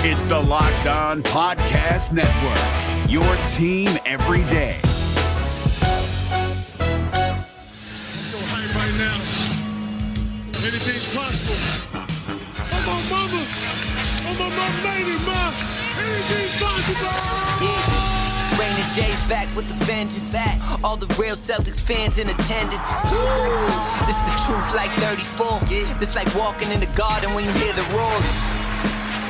It's the Locked On Podcast Network, your team every day. So hype right now. Anything's possible. I'm on mama. I'm on my lady, ma. Anything's possible. Yeah. Rain and J's back with the vengeance. All the real Celtics fans in attendance. This the truth like 34. This like walking in the garden when you hear the roars.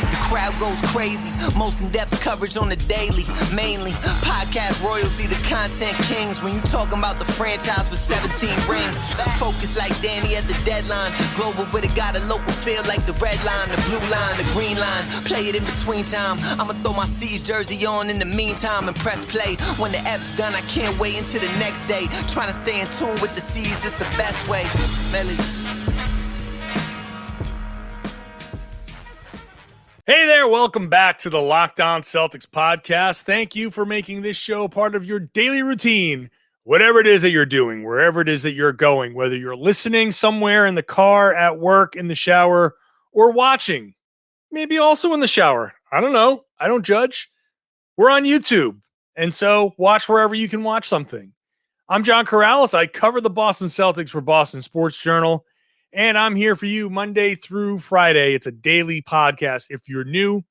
The crowd goes crazy. Most in-depth coverage on the daily. Mainly podcast royalty, the content kings. When you talking about the franchise with 17 rings. Focus like Danny at the deadline. Global with it, got a local feel like the red line, the blue line, the green line. Play it in between time. I'ma throw my C's jersey on in the meantime and press play. When the F's done, I can't wait until the next day. Trying to stay in tune with the C's, that's the best way. Melodies. Hey there, welcome back to the Locked On Celtics podcast. Thank you for making this show part of your daily routine, whatever it is that you're doing, wherever it is that you're going, whether you're listening somewhere in the car, at work, in the shower, or watching, maybe also in the shower. I don't know. I don't judge. We're on YouTube, and so watch wherever you can watch something. I'm John Karalis. I cover the Boston Celtics for Boston Sports Journal. And I'm here for you Monday through Friday. It's a daily podcast. If you're new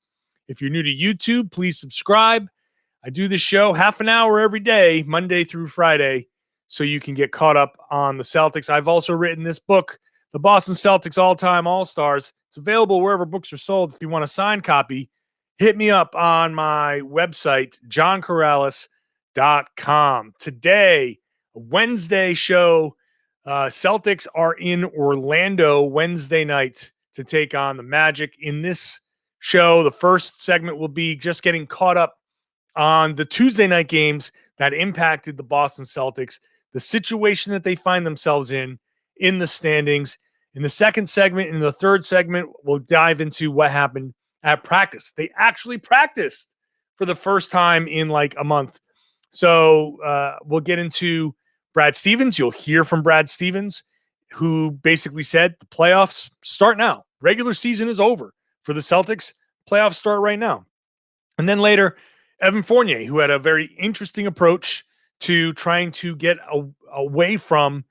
to YouTube, please subscribe. I do this show half an hour every day, Monday through Friday, so you can get caught up on the Celtics. I've also written this book, The Boston Celtics All-Time All-Stars. It's available wherever books are sold. If you want a signed copy, hit me up on my website, johnkaralis.com. Today, a Wednesday show. Celtics are in Orlando Wednesday night to take on the Magic. In this show, the first segment will be just getting caught up on the Tuesday night games that impacted the Boston Celtics, the situation that they find themselves in the standings. In the second segment, in the third segment, we'll dive into what happened at practice. They actually practiced for the first time in like a month. So we'll get into Brad Stevens. You'll hear from Brad Stevens, who basically said the playoffs start now. Regular season is over for the Celtics. Playoffs start right now. And then later, Evan Fournier, who had a very interesting approach to trying to get away from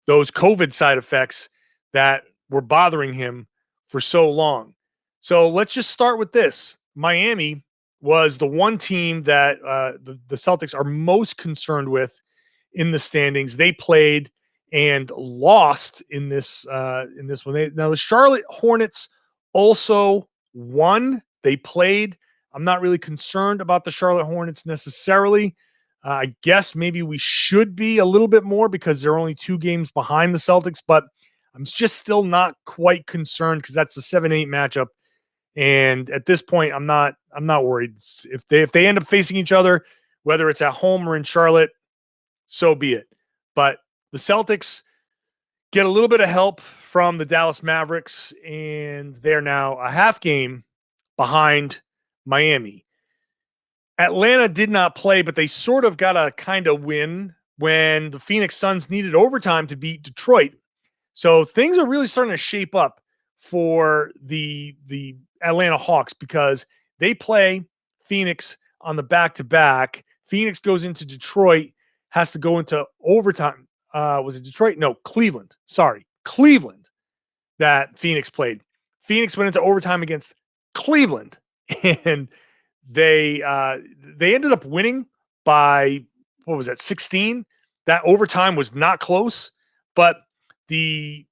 those COVID side effects that were bothering him for so long. So let's just start with this. Miami was the one team that the Celtics are most concerned with in the standings. They played and lost in this one. Now the Charlotte Hornets also won. They played. I'm not really concerned about the Charlotte Hornets necessarily. I guess maybe we should be a little bit more because they're only 2 games behind the Celtics, but I'm just still not quite concerned because that's a 7-8 matchup. And at this point, I'm not worried. If they end up facing each other, whether it's at home or in Charlotte, so be it. But the Celtics get a little bit of help from the Dallas Mavericks, and they're now a half game behind Miami. Atlanta did not play, but they sort of got a kind of win when the Phoenix Suns needed overtime to beat Detroit. So things are really starting to shape up for the Atlanta Hawks because they play Phoenix on the back-to-back. Phoenix goes into Detroit, has to go into overtime. Was it Detroit? No, Cleveland. Sorry, Cleveland that Phoenix played. Phoenix went into overtime against Cleveland, and they ended up winning by, 16? That overtime was not close, but the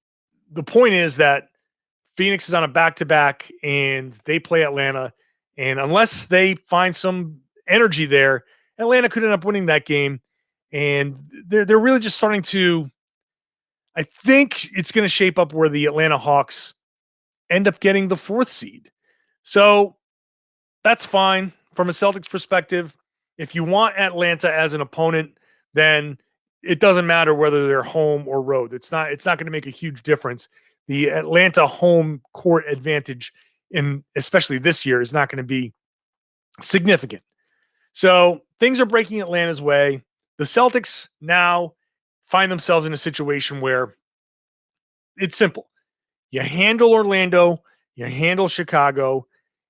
point is that Phoenix is on a back-to-back, and they play Atlanta, and unless they find some energy there, Atlanta could end up winning that game. And they're really just starting to, I think it's going to shape up where the Atlanta Hawks end up getting the 4th seed. So that's fine from a Celtics perspective. If you want Atlanta as an opponent, then it doesn't matter whether they're home or road. It's not going to make a huge difference. The Atlanta home court advantage, especially this year, is not going to be significant. So things are breaking Atlanta's way. The Celtics now find themselves in a situation where it's simple. You handle Orlando, you handle Chicago,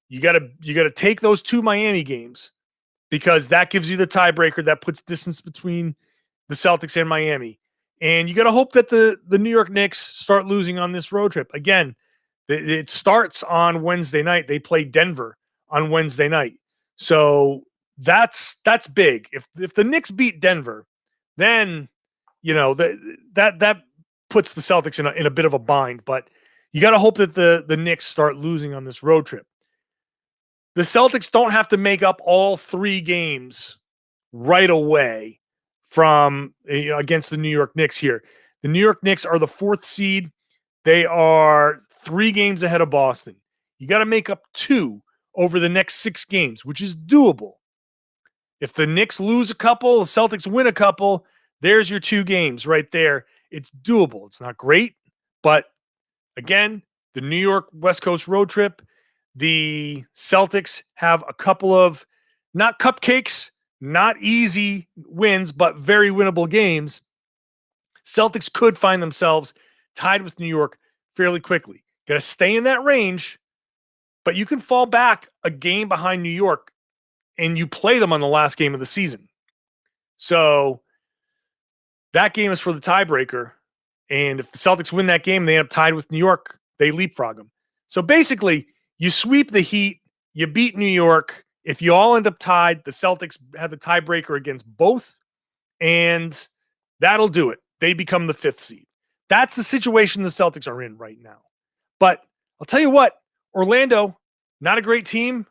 You gotta take those 2 Miami games because that gives you the tiebreaker that puts distance between the Celtics and Miami. And you got to hope that the New York Knicks start losing on this road trip. Again, it starts on Wednesday night. They play Denver on Wednesday night. So that's big. If the Knicks beat Denver, then that puts the Celtics in a bit of a bind. But you got to hope that the Knicks start losing on this road trip. The Celtics don't have to make up all 3 games right away from against the New York Knicks here. The New York Knicks are the 4th seed. They are 3 games ahead of Boston. You got to make up 2 over the next 6 games, which is doable. If the Knicks lose a couple, the Celtics win a couple, there's your 2 games right there. It's doable. It's not great, but again, the New York West Coast road trip, the Celtics have a couple of not cupcakes, not easy wins, but very winnable games. Celtics could find themselves tied with New York fairly quickly. Got to stay in that range, but you can fall back a game behind New York and you play them on the last game of the season. So that game is for the tiebreaker. And if the Celtics win that game, they end up tied with New York, they leapfrog them. So basically, you sweep the Heat, you beat New York. If you all end up tied, the Celtics have the tiebreaker against both, and that'll do it. They become the 5th seed. That's the situation the Celtics are in right now. But I'll tell you what, Orlando, not a great team,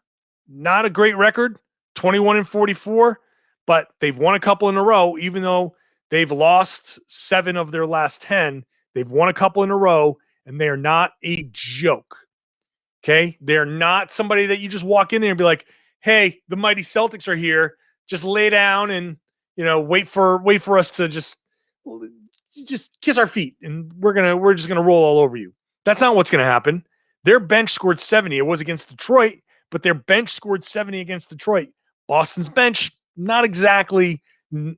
not a great record, 21-44, but they've won a couple in a row, even though they've lost 7 of their last 10. They've won a couple in a row, and they are not a joke. Okay? They're not somebody that you just walk in there and be like, hey, the mighty Celtics are here. Just lay down and, wait for us to just kiss our feet and we're just gonna roll all over you. That's not what's gonna happen. Their bench scored 70. It was against Detroit, but their bench scored 70 against Detroit. Boston's bench, not exactly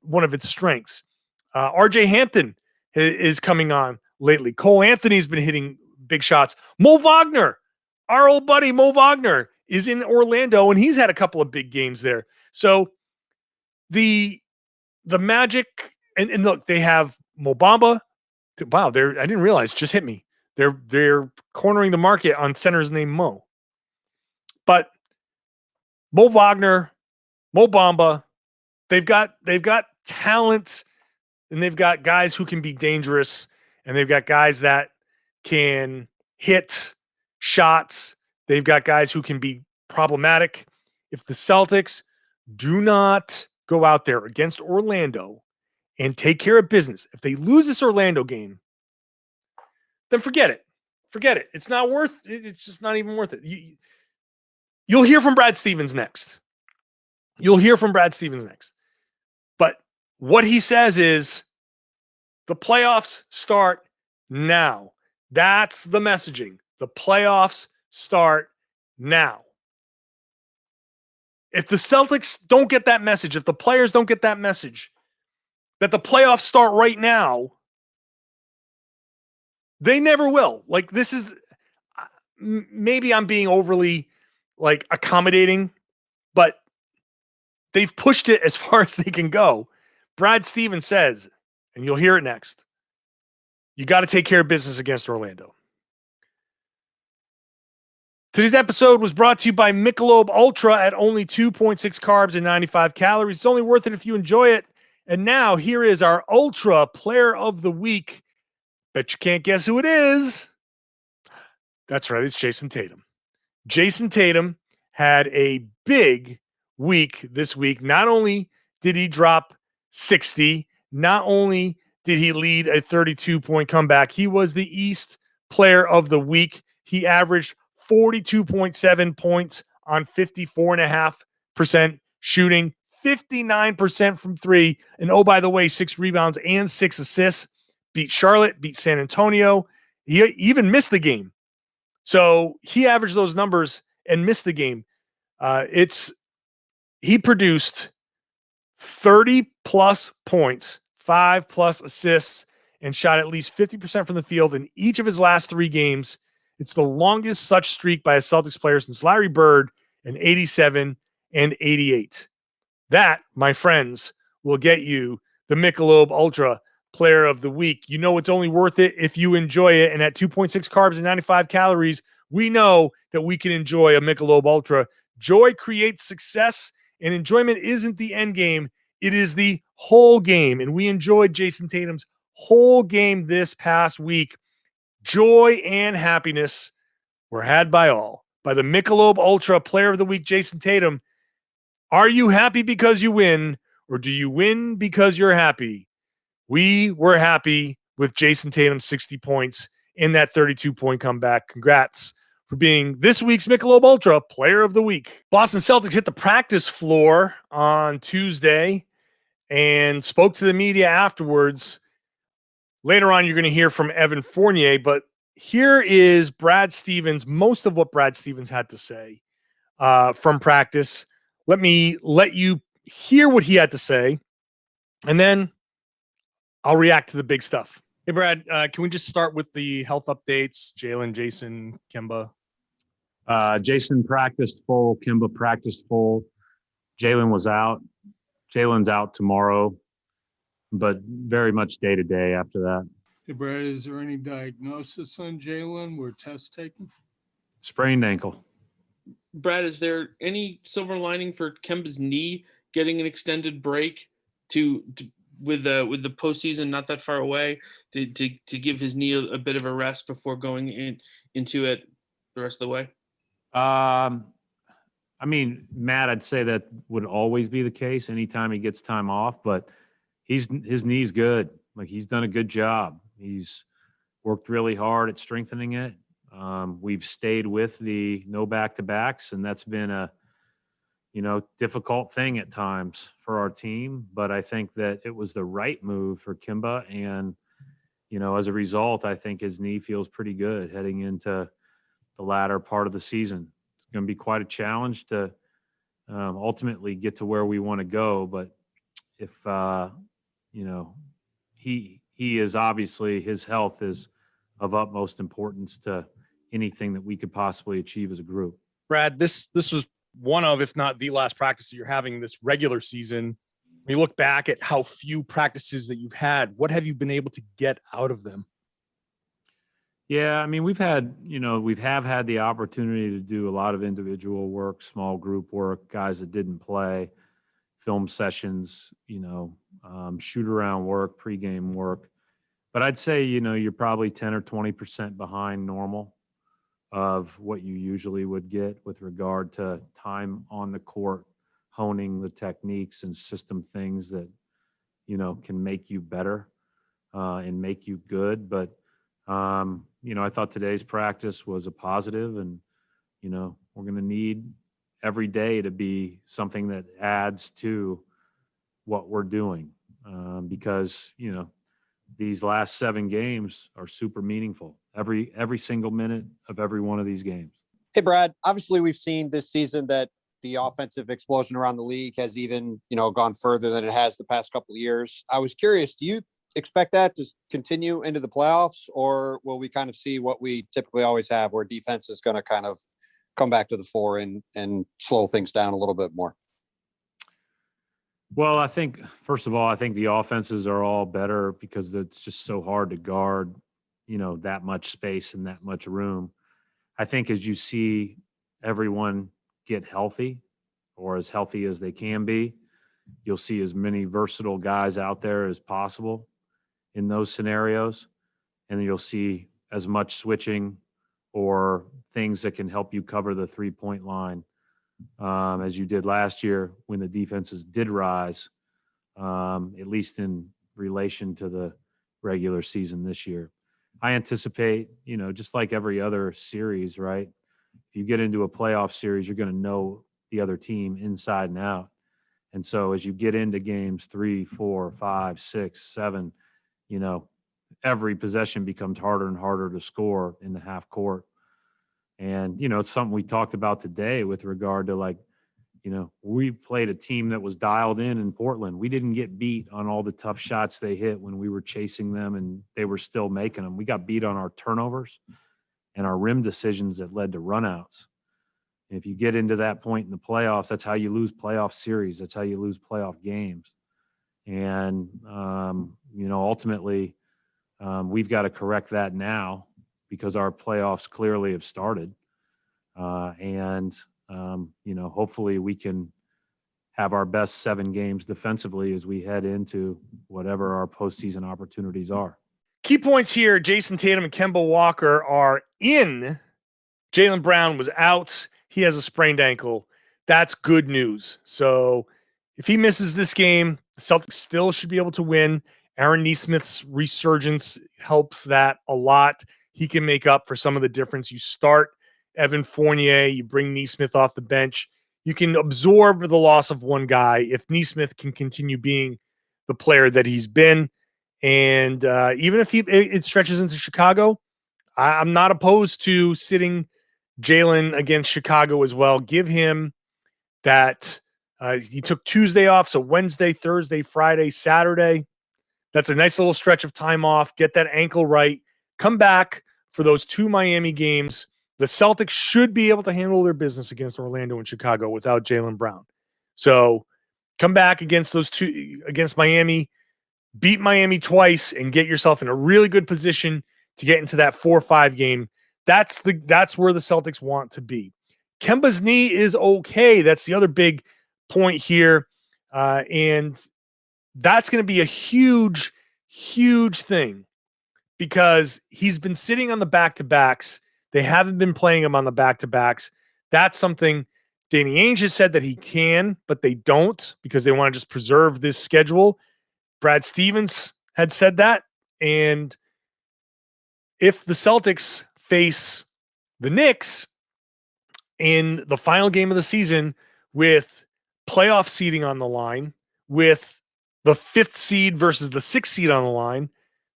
one of its strengths. RJ Hampton is coming on lately. Cole Anthony's been hitting big shots. Mo Wagner, our old buddy Mo Wagner, is in Orlando, and he's had a couple of big games there. So the Magic, and look, they have Mo Bamba. Wow, I didn't realize, just hit me. They're cornering the market on centers named Mo. But Mo Wagner, Mo Bamba, they've got talent, and they've got guys who can be dangerous, and they've got guys that can hit shots. They've got guys who can be problematic. If the Celtics do not go out there against Orlando and take care of business, if they lose this Orlando game, then forget it. Forget it. It's not worth it. It's just not even worth it. You'll hear from Brad Stevens next. But what he says is the playoffs start now. That's the messaging. The playoffs start now. If the Celtics don't get that message, if the players don't get that message, that the playoffs start right now, they never will. Like, this is, maybe I'm being overly accommodating, but they've pushed it as far as they can go. Brad Stevens says, and you'll hear it next, you got to take care of business against Orlando. Today's episode was brought to you by Michelob Ultra at only 2.6 carbs and 95 calories. It's only worth it if you enjoy it. And now here is our Ultra Player of the Week. Bet you can't guess who it is. That's right, it's Jason Tatum. Jason Tatum had a big week this week. Not only did he drop 60, not only did he lead a 32-point comeback, he was the East Player of the Week. He averaged 42.7 points on 54.5% shooting, 59% from 3, and oh, by the way, 6 rebounds and 6 assists. Beat Charlotte, beat San Antonio. He even missed the game. So he averaged those numbers and missed the game. He produced 30-plus points, 5-plus assists, and shot at least 50% from the field in each of his last 3 games. It's the longest such streak by a Celtics player since Larry Bird in 87 and 88. That, my friends, will get you the Michelob Ultra Player of the Week. You know it's only worth it if you enjoy it. And at 2.6 carbs and 95 calories, we know that we can enjoy a Michelob Ultra. Joy creates success, and enjoyment isn't the end game. It is the whole game. And we enjoyed Jason Tatum's whole game this past week. Joy and happiness were had by all. By the Michelob Ultra Player of the Week, Jason Tatum. Are you happy because you win, or do you win because you're happy? We were happy with Jason Tatum's 60 points in that 32-point comeback. Congrats for being this week's Michelob Ultra Player of the Week. Boston Celtics hit the practice floor on Tuesday and spoke to the media afterwards. Later on, you're going to hear from Evan Fournier, but here is Brad Stevens, most of what Brad Stevens had to say from practice. Let me let you hear what he had to say, and then I'll react to the big stuff. Hey, Brad, can we just start with the health updates? Jalen, Jason, Kemba. Jason practiced full. Kemba practiced full. Jalen was out. Jalen's out tomorrow, but very much day-to-day after that. Hey, Brad, is there any diagnosis on Jalen? Were tests taken? Sprained ankle. Brad, is there any silver lining for Kemba's knee getting an extended break with the postseason not that far away to give his knee a bit of a rest before going into it the rest of the way? I mean, Matt, I'd say that would always be the case anytime he gets time off, but his knee's good. Like, he's done a good job. He's worked really hard at strengthening it. We've stayed with the no back-to-backs, and that's been a, difficult thing at times for our team. But I think that it was the right move for Kemba. And, as a result, I think his knee feels pretty good heading into the latter part of the season. It's going to be quite a challenge to ultimately get to where we want to go. But if, he is obviously, his health is of utmost importance to anything that we could possibly achieve as a group. Brad, this was one of, if not the last practice that you're having this regular season. When you look back at how few practices that you've had, what have you been able to get out of them? Yeah, I mean, we have had the opportunity to do a lot of individual work, small group work, guys that didn't play, film sessions, shoot around work, pregame work. But I'd say, you're probably 10 or 20% behind normal of what you usually would get with regard to time on the court, honing the techniques and system things that, can make you better and make you good. But, I thought today's practice was a positive, and, we're going to need every day to be something that adds to what we're doing because, these last 7 games are super meaningful. Every single minute of every one of these games. Hey, Brad, obviously we've seen this season that the offensive explosion around the league has even, gone further than it has the past couple of years. I was curious, do you expect that to continue into the playoffs, or will we kind of see what we typically always have where defense is going to kind of come back to the fore and slow things down a little bit more? Well, I think, first of all, I think the offenses are all better because it's just so hard to guard, that much space and that much room. I think as you see everyone get healthy or as healthy as they can be, you'll see as many versatile guys out there as possible in those scenarios. And you'll see as much switching or things that can help you cover the 3-point line as you did last year when the defenses did rise, at least in relation to the regular season this year. I anticipate, just like every other series, right? If you get into a playoff series, you're going to know the other team inside and out. And so as you get into games 3, 4, 5, 6, 7, every possession becomes harder and harder to score in the half court. And, it's something we talked about today with regard to we played a team that was dialed in Portland. We didn't get beat on all the tough shots they hit when we were chasing them and they were still making them. We got beat on our turnovers and our rim decisions that led to runouts. And if you get into that point in the playoffs, that's how you lose playoff series. That's how you lose playoff games. And, ultimately, we've got to correct that now because our playoffs clearly have started. Hopefully we can have our best 7 games defensively as we head into whatever our postseason opportunities are. Key points here: Jason Tatum and Kemba Walker are in. Jaylen Brown was out. He has a sprained ankle. That's good news. So if he misses this game, the Celtics still should be able to win. Aaron Nesmith's resurgence helps that a lot. He can make up for some of the difference. You start Evan Fournier, you bring Nesmith off the bench. You can absorb the loss of one guy if Nesmith can continue being the player that he's been. And even if it stretches into Chicago, I'm not opposed to sitting Jaylen against Chicago as well. Give him that. He took Tuesday off, so Wednesday, Thursday, Friday, Saturday. That's a nice little stretch of time off. Get that ankle right. Come back for those 2 Miami games. The Celtics should be able to handle their business against Orlando and Chicago without Jaylen Brown. So come back against those 2, against Miami, beat Miami twice, and get yourself in a really good position to get into that 4-5 game. That's where the Celtics want to be. Kemba's knee is okay. That's the other big point here. And that's going to be a huge, huge thing because he's been sitting on the back-to-backs. They haven't been playing him on the back-to-backs. That's something Danny Ainge has said that he can, but they don't because they want to just preserve this schedule. Brad Stevens had said that. And if the Celtics face the Knicks in the final game of the season with playoff seeding on the line, with the 5th seed versus the 6th seed on the line,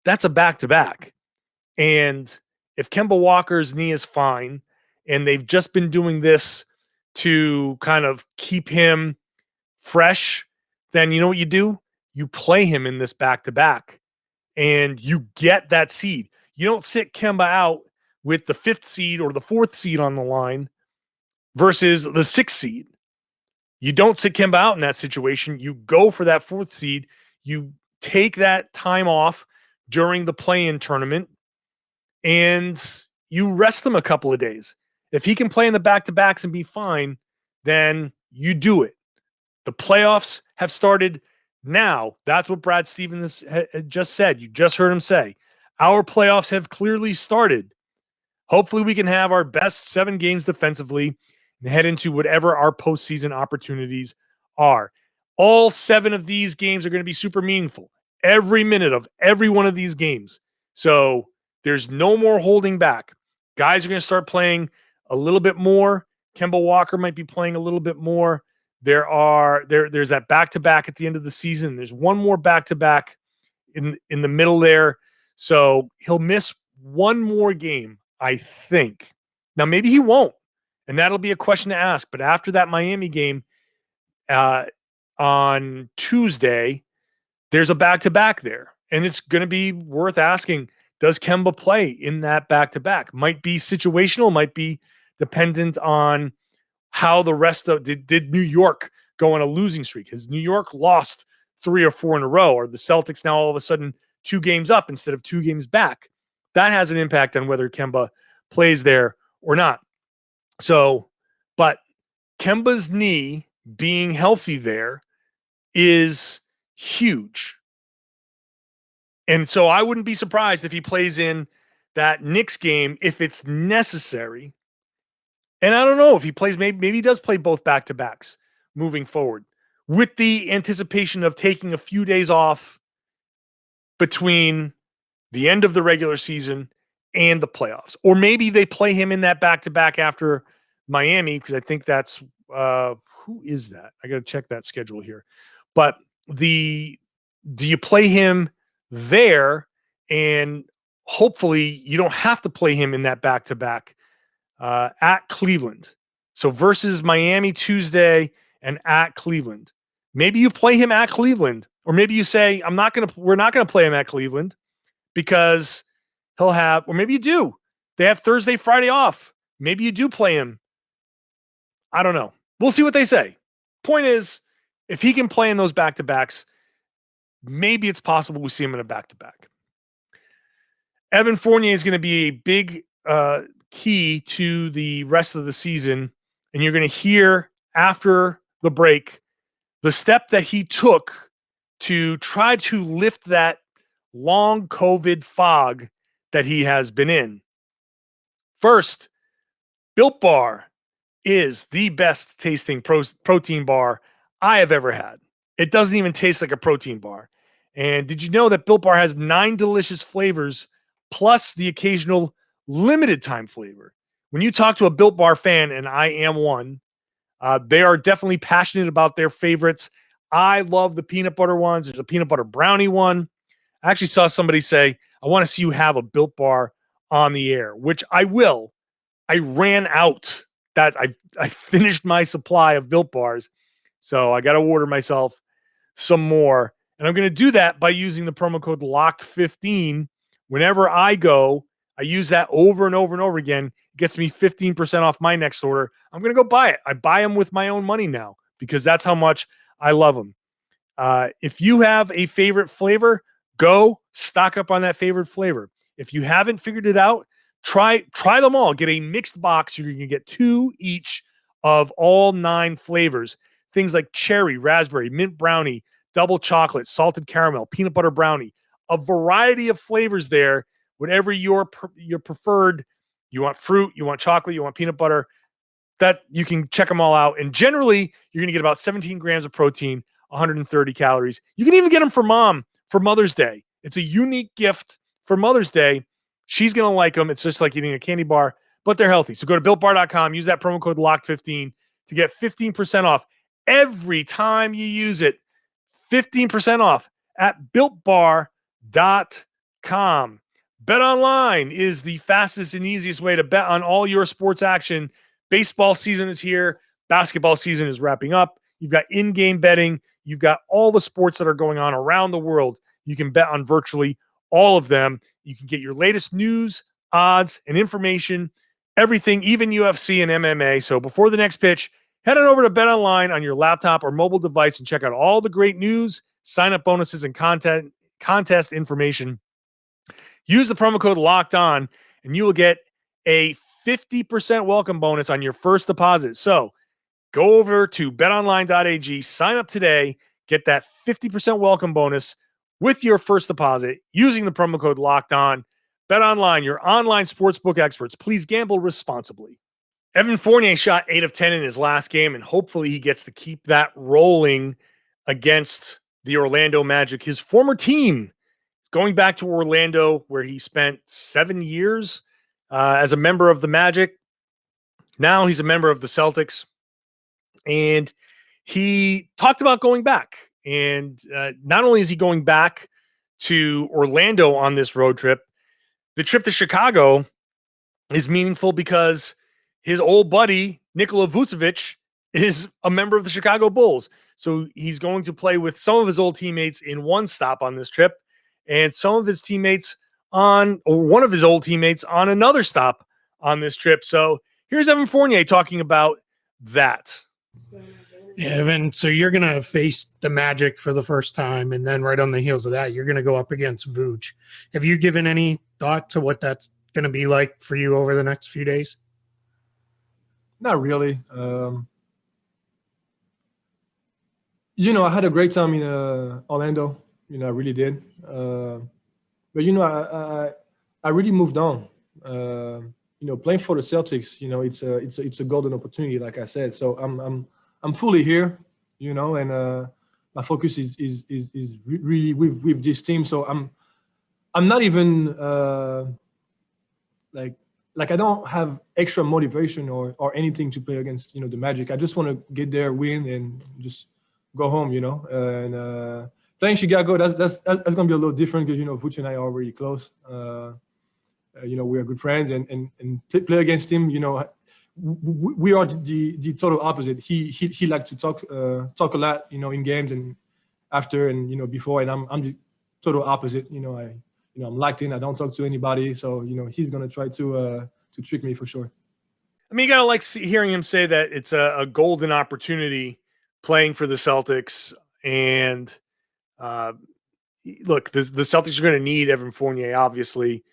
that's a back-to-back. And if Kemba Walker's knee is fine, and they've just been doing this to kind of keep him fresh, then you know what you do? You play him in this back-to-back, and you get that seed. You don't sit Kemba out with the 5th seed or the 4th seed on the line versus the 6th seed. You don't sit Kemba out in that situation. You go for that 4th seed. You take that time off during the play-in tournament, and you rest them a couple of days. If he can play in the back-to-backs and be fine, then you do it. The playoffs have started now. That's what Brad Stevens had just said. You just heard him say, our playoffs have clearly started. Hopefully we can have our best 7 games defensively and head into whatever our postseason opportunities are. All 7 of these games are going to be super meaningful. Every minute of every one of these games. So there's no more holding back. Guys are going to start playing a little bit more. Kemba Walker might be playing a little bit more. There's that back-to-back at the end of the season. There's one more back-to-back in the middle there. So he'll miss one more game, I think. Now, maybe he won't, and that'll be a question to ask. But after that Miami game on Tuesday, there's a back-to-back there. And it's going to be worth asking, does Kemba play in that back-to-back? Might be situational, might be dependent on how the rest of did New York go on a losing streak? Has New York lost 3 or 4 in a row? Or the Celtics now all of a sudden 2 games up instead of 2 games back? That has an impact on whether Kemba plays there or not. So, but Kemba's knee being healthy there is huge. And so I wouldn't be surprised if he plays in that Knicks game if it's necessary. And I don't know if he plays, maybe he does play both back-to-backs moving forward with the anticipation of taking a few days off between the end of the regular season and the playoffs. Or maybe they play him in that back-to-back after Miami, because I think that's, who is that? I got to check that schedule here. But do you play him there, and hopefully you don't have to play him in that back-to-back at Cleveland. So versus Miami Tuesday and at Cleveland. Maybe you play him at Cleveland, or maybe you say, we're not going to play him at Cleveland because he'll have, or maybe you do. They have Thursday, Friday off. Maybe you do play him. I don't know. We'll see what they say. Point is, if he can play in those back-to-backs, maybe it's possible we see him in a back-to-back. Evan Fournier is going to be a big key to the rest of the season, and you're going to hear after the break the step that he took to try to lift that long COVID fog that he has been in. First, Built Bar is the best tasting protein bar I have ever had. It doesn't even taste like a protein bar. And did you know that Built Bar has 9 delicious flavors plus the occasional limited time flavor? When you talk to a Built Bar fan, and I am one, they are definitely passionate about their favorites. I love the peanut butter ones. There's a peanut butter brownie one. I actually saw somebody say, I want to see you have a Built Bar on the air, which I will. I ran out. That I finished my supply of Built Bars. So I got to order myself some more. And I'm going to do that by using the promo code LOCKED15. Whenever I go, I use that over and over and over again. It gets me 15% off my next order. I'm going to go buy it. I buy them with my own money now because that's how much I love them. If you have a favorite flavor, go stock up on that favorite flavor. If you haven't figured it out, try them all. Get a mixed box. You're going to get 2 each of all 9 flavors. Things like cherry, raspberry, mint brownie, double chocolate, salted caramel, peanut butter brownie. A variety of flavors there. Whatever your preferred, you want fruit, you want chocolate, you want peanut butter, that you can check them all out. And generally, you're going to get about 17 grams of protein, 130 calories. You can even get them for mom for Mother's Day. It's a unique gift for Mother's Day. She's going to like them. It's just like eating a candy bar, but they're healthy. So go to BuiltBar.com, use that promo code LOCK15 to get 15% off every time you use it. 15% off at BuiltBar.com. BetOnline is the fastest and easiest way to bet on all your sports action. Baseball season is here. Basketball season is wrapping up. You've got in-game betting. You've got all the sports that are going on around the world. You can bet on virtually all of them. You can get your latest news, odds, and information, everything, even UFC and MMA. So before the next pitch, head on over to BetOnline on your laptop or mobile device and check out all the great news, sign-up bonuses, and contest information. Use the promo code Locked On, and you will get a 50% welcome bonus on your first deposit. So go over to betonline.ag, sign up today, get that 50% welcome bonus with your first deposit using the promo code Locked On. BetOnline, your online sportsbook experts. Please gamble responsibly. Evan Fournier shot 8 of 10 in his last game, and hopefully he gets to keep that rolling against the Orlando Magic. His former team is going back to Orlando, where he spent 7 years as a member of the Magic. Now he's a member of the Celtics, and he talked about going back. And not only is he going back to Orlando on this road trip, the trip to Chicago is meaningful because his old buddy, Nikola Vucevic, is a member of the Chicago Bulls. So he's going to play with some of his old teammates in one stop on this trip and some of his teammates or one of his old teammates on another stop on this trip. So here's Evan Fournier talking about that. Yeah, Evan, so you're going to face the Magic for the first time, and then right on the heels of that, you're going to go up against Vooch. Have you given any thought to what that's going to be like for you over the next few days? Not really. I had a great time in Orlando. I really did. But I really moved on. Playing for the Celtics, it's a golden opportunity, like I said. So I'm fully here, and my focus is really with this team. So I'm not even like I don't have extra motivation or anything to play against the Magic. I just want to get there, win, and just go home. And playing Chicago, that's gonna be a little different because Vooch and I are already close. We are good friends, and play against him. We are the total opposite. He likes to talk a lot, in games and after and before, and I'm the total opposite. I'm locked in. I don't talk to anybody. So, he's going to try to trick me for sure. I mean, you gotta like hearing him say that it's a golden opportunity playing for the Celtics. And look, the Celtics are going to need Evan Fournier. Obviously,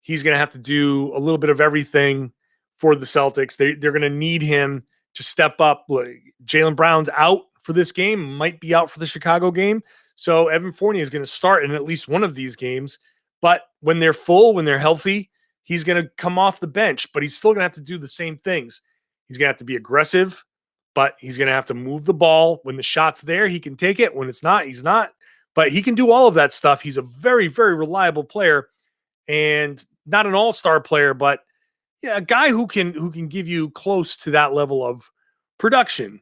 he's going to have to do a little bit of everything for the Celtics. They're going to need him to step up. Jaylen Brown's out for this game, might be out for the Chicago game. So Evan Fournier is going to start in at least one of these games. But when they're full, when they're healthy, he's going to come off the bench, but he's still going to have to do the same things. He's going to have to be aggressive, but he's going to have to move the ball. When the shot's there, he can take it. When it's not, he's not. But he can do all of that stuff. He's a very, very reliable player, and not an all-star player, but yeah, a guy who can give you close to that level of production.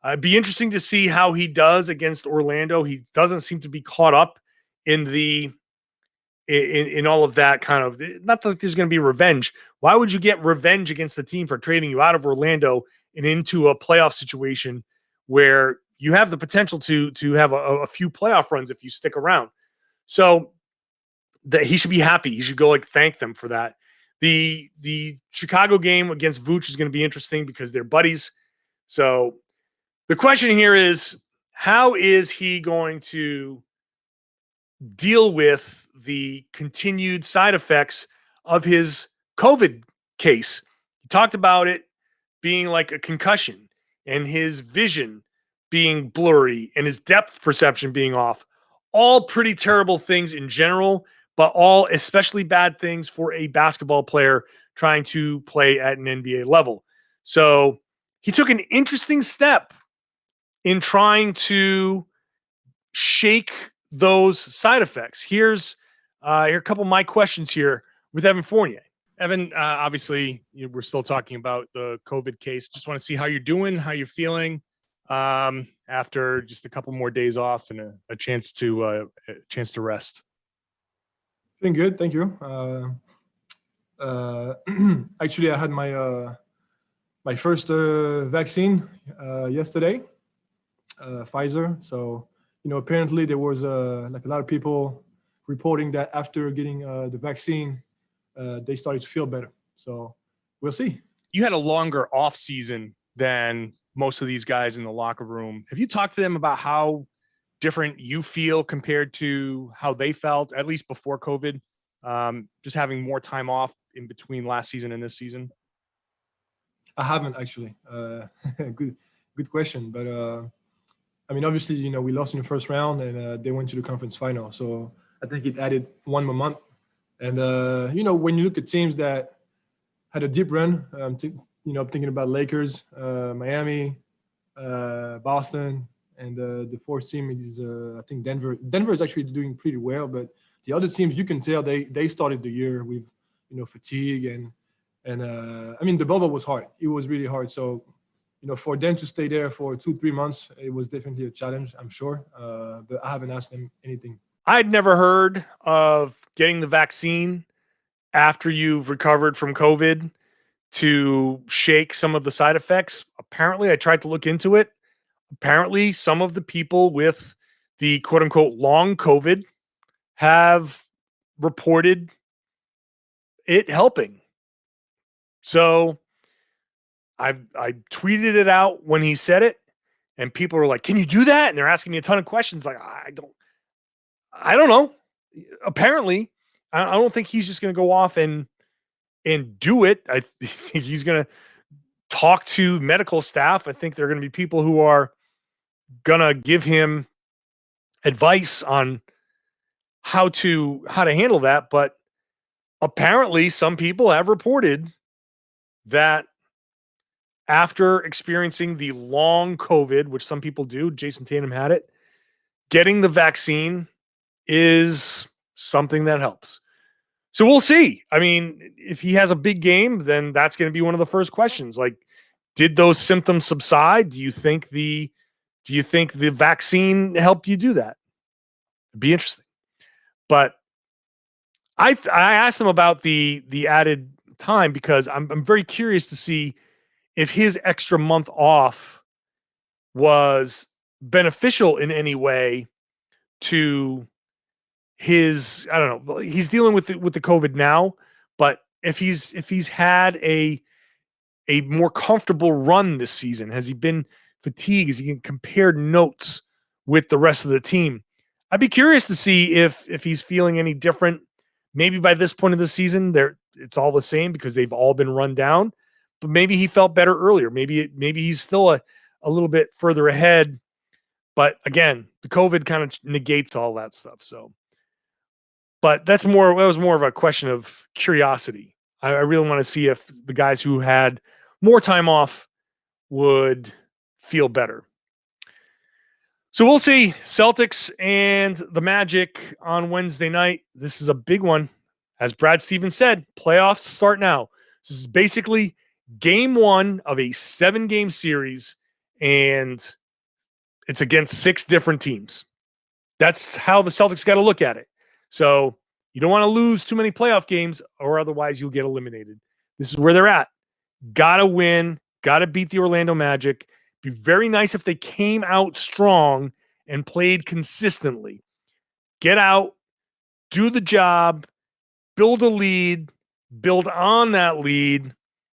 It'd be interesting to see how he does against Orlando. He doesn't seem to be caught up in all of that kind of, not that there's going to be revenge. Why would you get revenge against the team for trading you out of Orlando and into a playoff situation where you have the potential to have a few playoff runs if you stick around? So that he should be happy. He should go thank them for that. The Chicago game against Vooch is going to be interesting because they're buddies. So the question here is, how is he going to deal with the continued side effects of his COVID case? He talked about it being like a concussion and his vision being blurry and his depth perception being off. All pretty terrible things in general, but all especially bad things for a basketball player trying to play at an NBA level. So he took an interesting step in trying to shake those side effects. Here are a couple of my questions here with Evan Fournier. Evan, obviously, we're still talking about the COVID case. Just want to see how you're doing, how you're feeling after just a couple more days off and a chance to rest. Feeling good, thank you. Actually, I had my first vaccine yesterday, Pfizer. So, apparently there was a lot of people reporting that after getting the vaccine, they started to feel better. So we'll see. You had a longer off season than most of these guys in the locker room. Have you talked to them about how different you feel compared to how they felt, at least before COVID, just having more time off in between last season and this season? I haven't actually. Good question. But obviously, we lost in the first round and they went to the conference final. So I think it added one more month. And, when you look at teams that had a deep run, I'm thinking about Lakers, Miami, Boston, and the fourth team is, I think, Denver. Denver is actually doing pretty well, but the other teams, you can tell they started the year with, fatigue and the bubble was hard. It was really hard. So, for them to stay there for 2-3 months, it was definitely a challenge, I'm sure. But I haven't asked them anything. I'd never heard of getting the vaccine after you've recovered from COVID to shake some of the side effects. Apparently, I tried to look into it. Apparently, some of the people with the quote unquote long COVID have reported it helping. So I tweeted it out when he said it, and people were like, "Can you do that?" And they're asking me a ton of questions. Like, I don't know. Apparently, I don't think he's just going to go off and do it. I think he's going to talk to medical staff. I think there are going to be people who are going to give him advice on how to handle that. But apparently, some people have reported that after experiencing the long COVID, which some people do, Jason Tatum had it, getting the vaccine is something that helps. So we'll see. I mean, if he has a big game, then that's going to be one of the first questions. Like, did those symptoms subside? Do you think the vaccine helped you do that? It'd be interesting. But I asked him about the added time because I'm very curious to see if his extra month off was beneficial in any way to I don't know, he's dealing with the COVID now, but if he's had a more comfortable run this season, has he been fatigued? Has he can compare notes with the rest of the team? I'd be curious to see if he's feeling any different. Maybe by this point of the season, it's all the same because they've all been run down. But maybe he felt better earlier. Maybe he's still a little bit further ahead. But again, the COVID kind of negates all that stuff. So, but that was more of a question of curiosity. I really want to see if the guys who had more time off would feel better. So we'll see. Celtics and the Magic on Wednesday night. This is a big one. As Brad Stevens said, playoffs start now. This is basically game 1 of a 7-game series, and it's against 6 different teams. That's how the Celtics got to look at it. So you don't want to lose too many playoff games, or otherwise you'll get eliminated. This is where they're at. Got to win. Got to beat the Orlando Magic. Be very nice if they came out strong and played consistently. Get out, do the job, build a lead, build on that lead,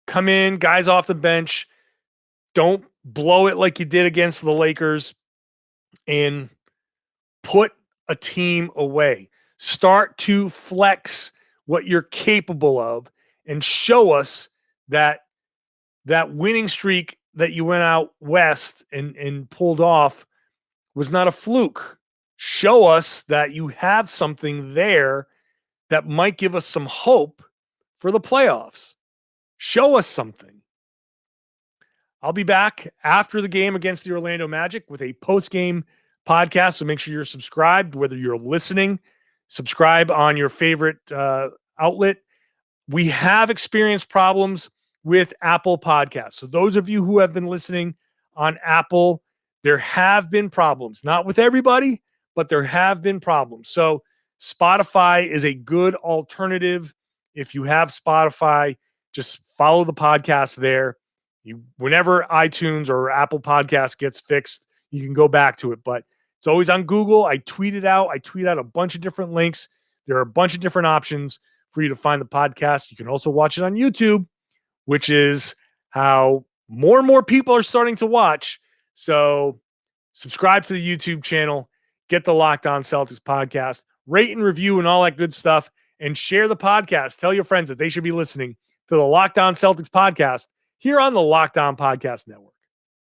come in, guys off the bench. Don't blow it like you did against the Lakers, and put a team away. Start to flex what you're capable of and show us that winning streak that you went out west and pulled off was not a fluke. Show us that you have something there that might give us some hope for the playoffs. Show us something. I'll be back after the game against the Orlando Magic with a post-game podcast, so make sure you're subscribed, whether you're listening. Subscribe on your favorite outlet. We have experienced problems with Apple Podcasts. So those of you who have been listening on Apple, there have been problems. Not with everybody, but there have been problems. So Spotify is a good alternative. If you have Spotify, just follow the podcast there. Whenever iTunes or Apple Podcasts gets fixed, you can go back to it. But it's always on Google. I tweet out a bunch of different links. There are a bunch of different options for you to find the podcast. You can also watch it on YouTube, which is how more and more people are starting to watch. So subscribe to the YouTube channel, get the Locked On Celtics podcast, rate and review and all that good stuff, and share the podcast. Tell your friends that they should be listening to the Locked On Celtics podcast here on the Locked On Podcast Network.